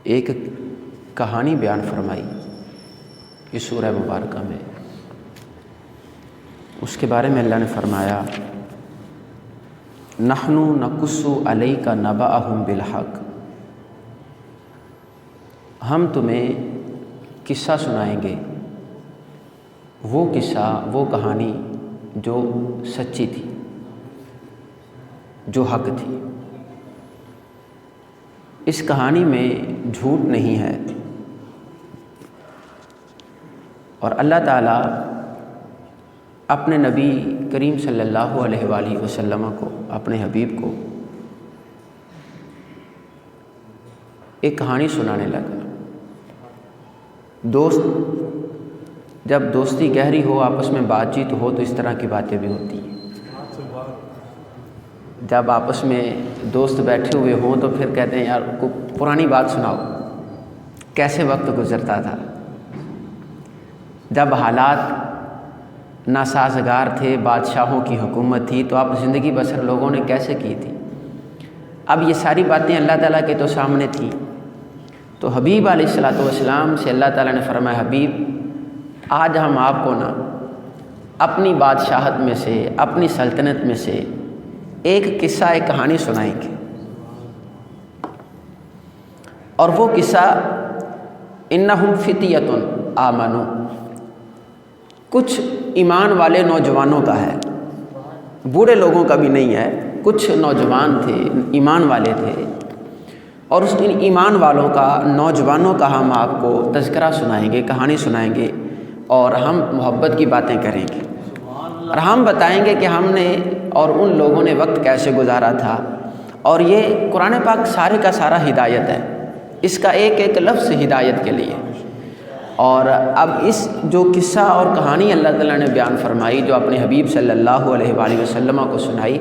ایک کہانی بیان فرمائی اس سورہ مبارکہ میں۔ اس کے بارے میں اللہ نے فرمایا نحن نقص علیک نبأہم بالحق، ہم تمہیں قصہ سنائیں گے، وہ قصہ، وہ کہانی جو سچی تھی، جو حق تھی۔ اس کہانی میں جھوٹ نہیں ہے، اور اللہ تعالیٰ اپنے نبی کریم صلی اللہ علیہ وآلہ وسلم کو، اپنے حبیب کو ایک کہانی سنانے لگا۔ دوست جب دوستی گہری ہو، آپس میں بات چیت ہو تو اس طرح کی باتیں بھی ہوتی ہیں۔ جب آپس میں دوست بیٹھے ہوئے ہوں تو پھر کہتے ہیں یار کوئی پرانی بات سناؤ، کیسے وقت گزرتا تھا، جب حالات ناسازگار تھے، بادشاہوں کی حکومت تھی، تو اب زندگی بسر لوگوں نے کیسے کی تھی۔ اب یہ ساری باتیں اللہ تعالیٰ کے تو سامنے تھیں، تو حبیب علیہ السلام سے اللہ تعالیٰ نے فرمایا حبیب آج ہم آپ کو اپنی بادشاہت میں سے، اپنی سلطنت میں سے ایک قصہ، ایک کہانی سنائیں گے، اور وہ قصہ انہم فتیۃ آمنوا، کچھ ایمان والے نوجوانوں کا ہے، بوڑھے لوگوں کا بھی نہیں ہے، کچھ نوجوان تھے، ایمان والے تھے، اور اس ان ایمان والوں کا، نوجوانوں کا ہم آپ کو تذکرہ سنائیں گے، کہانی سنائیں گے، اور ہم محبت کی باتیں کریں گے، اور ہم بتائیں گے کہ ہم نے اور ان لوگوں نے وقت کیسے گزارا تھا۔ اور یہ قرآن پاک سارے کا سارا ہدایت ہے، اس کا ایک ایک لفظ ہدایت کے لیے۔ اور اب اس جو قصہ اور کہانی اللہ تعالیٰ نے بیان فرمائی، جو اپنے حبیب صلی اللہ علیہ وآلہ وسلم کو سنائی،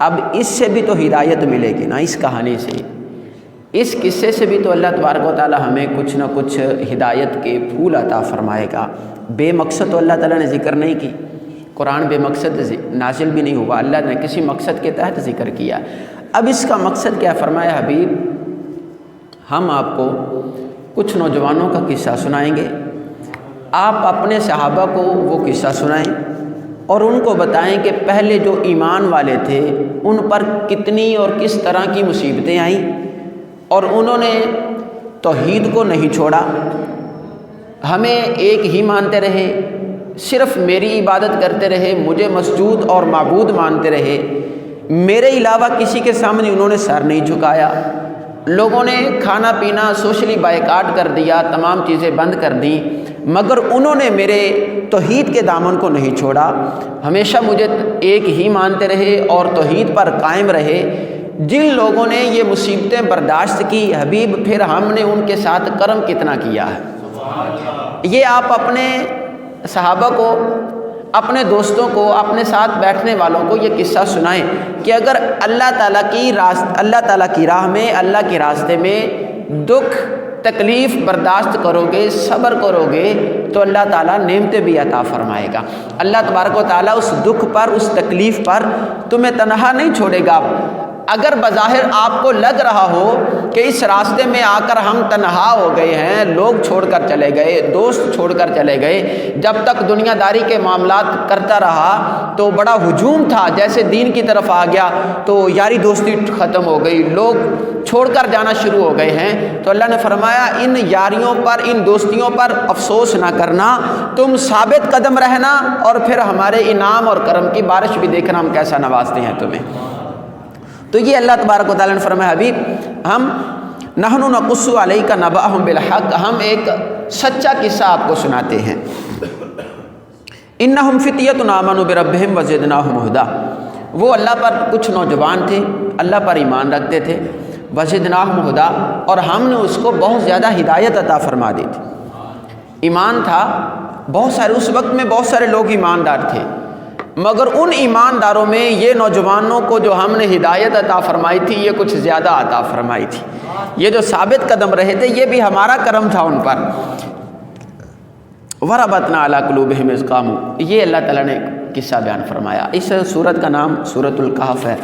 اب اس سے بھی تو ہدایت ملے گی نا، اس کہانی سے، اس قصے سے بھی تو اللہ تبارک و تعالیٰ ہمیں کچھ نہ کچھ ہدایت کے پھول عطا فرمائے گا۔ بے مقصد تو اللہ تعالیٰ نے ذکر نہیں کی، قرآن بے مقصد نازل بھی نہیں ہوا، اللہ نے کسی مقصد کے تحت ذکر کیا۔ اب اس کا مقصد کیا؟ فرمایا حبیب ہم آپ کو کچھ نوجوانوں کا قصہ سنائیں گے، آپ اپنے صحابہ کو وہ قصہ سنائیں، اور ان کو بتائیں کہ پہلے جو ایمان والے تھے ان پر کتنی اور کس طرح کی مصیبتیں آئیں، اور انہوں نے توحید کو نہیں چھوڑا، ہمیں ایک ہی مانتے رہے، صرف میری عبادت کرتے رہے، مجھے مسجود اور معبود مانتے رہے، میرے علاوہ کسی کے سامنے انہوں نے سر نہیں جھکایا، لوگوں نے کھانا پینا سوشلی بائیکاٹ کر دیا، تمام چیزیں بند کر دیں، مگر انہوں نے میرے توحید کے دامن کو نہیں چھوڑا، ہمیشہ مجھے ایک ہی مانتے رہے اور توحید پر قائم رہے۔ جن لوگوں نے یہ مصیبتیں برداشت کی حبیب، پھر ہم نے ان کے ساتھ کرم کتنا کیا ہے۔ یہ آپ اپنے صحابہ کو، اپنے دوستوں کو، اپنے ساتھ بیٹھنے والوں کو یہ قصہ سنائیں کہ اگر اللہ تعالیٰ کی راہ میں، اللہ کے راستے میں دکھ تکلیف برداشت کرو گے، صبر کرو گے، تو اللہ تعالیٰ نعمتیں بھی عطا فرمائے گا۔ اللہ تبارک و تعالیٰ اس دکھ پر، اس تکلیف پر تمہیں تنہا نہیں چھوڑے گا۔ اگر بظاہر آپ کو لگ رہا ہو کہ اس راستے میں آ کر ہم تنہا ہو گئے ہیں، لوگ چھوڑ کر چلے گئے، دوست چھوڑ کر چلے گئے، جب تک دنیا داری کے معاملات کرتا رہا تو بڑا ہجوم تھا، جیسے دین کی طرف آ گیا تو یاری دوستی ختم ہو گئی، لوگ چھوڑ کر جانا شروع ہو گئے ہیں، تو اللہ نے فرمایا ان یاریوں پر، ان دوستیوں پر افسوس نہ کرنا، تم ثابت قدم رہنا، اور پھر ہمارے انعام اور کرم کی بارش بھی دیکھنا ہم کیسا نوازتے ہیں تمہیں۔ تو یہ اللہ تبارک و تعالیٰ نے فرمایا حبیب ہم نحن نقص علیک نبأہم بالحق، ہم ایک سچا قصہ آپ کو سناتے ہیں۔ انہم فتیۃ آمنوا بربہم وزدناہم ہدی، وہ اللہ پر کچھ نوجوان تھے، اللہ پر ایمان رکھتے تھے، وزدناہم ہدی، اور ہم نے اس کو بہت زیادہ ہدایت عطا فرما دی تھی۔ ایمان تھا، بہت سارے اس وقت میں بہت سارے لوگ ایماندار تھے، مگر ان ایمانداروں میں یہ نوجوانوں کو جو ہم نے ہدایت عطا فرمائی تھی یہ کچھ زیادہ عطا فرمائی تھی۔ یہ جو ثابت قدم رہے تھے یہ بھی ہمارا کرم تھا ان پر۔ وَرَبَطْنَا عَلَىٰ قُلُوبِهِمْ إِذْ قَامُوا، یہ اللہ تعالیٰ نے قصہ بیان فرمایا۔ اس سورت کا نام سورۃ الکہف ہے۔